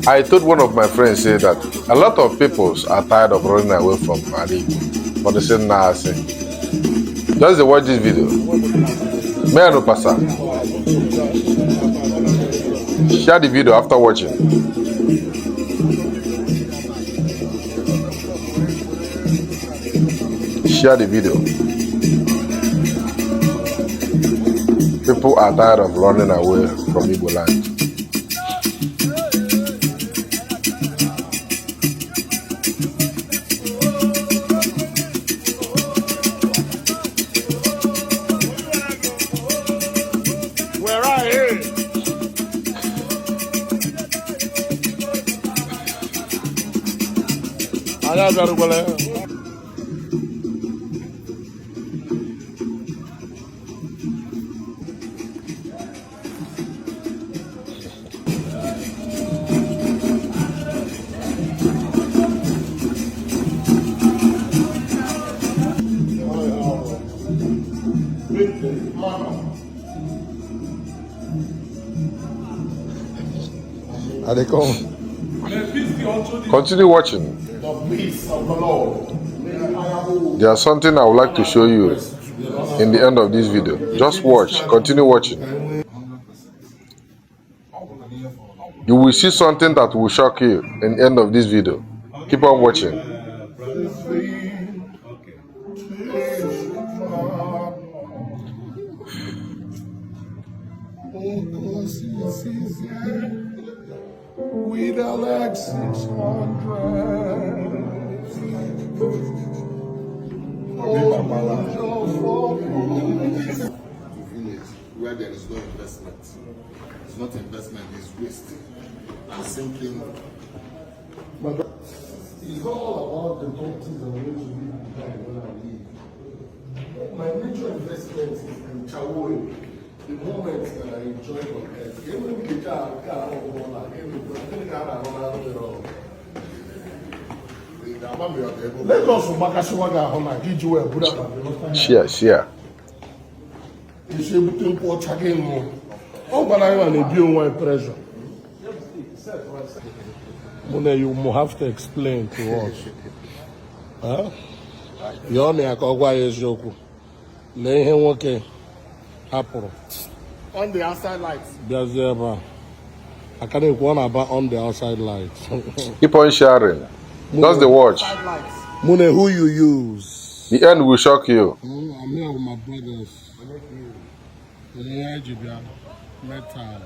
I told one of my friends say that a lot of people are tired of running away from igbo, but they say nah. I say just watch this video. May I no pass out? Share the video after watching. Share the video. People are tired of running away from Igbo land. Where are you? I got to Are they come? Continue watching. There's something I would like to show you in the end of this video. Just watch. Continue watching. You will see something that will shock you in the end of this video. Keep on watching. We'd like 600. Where there is no investment. It's not investment, it's waste. It's simply It's all about the properties and ways to live when I live. My major investment is in Chawori. The moment that I enjoy my health, even with the car of Bola, let us Makashiwaga Hona, Ijuwe, Buddha. Share. It's able to import again more. Oh, but I want to be on pressure. Mune, you have to explain to us. Huh? You only a Kogwa Yoku. Lay him okay. On the outside lights. There's I can't one about on the outside lights. Keep on sharing. Just the watch. Mune, who you use? The end will shock you. I'm here with my brothers. Metal.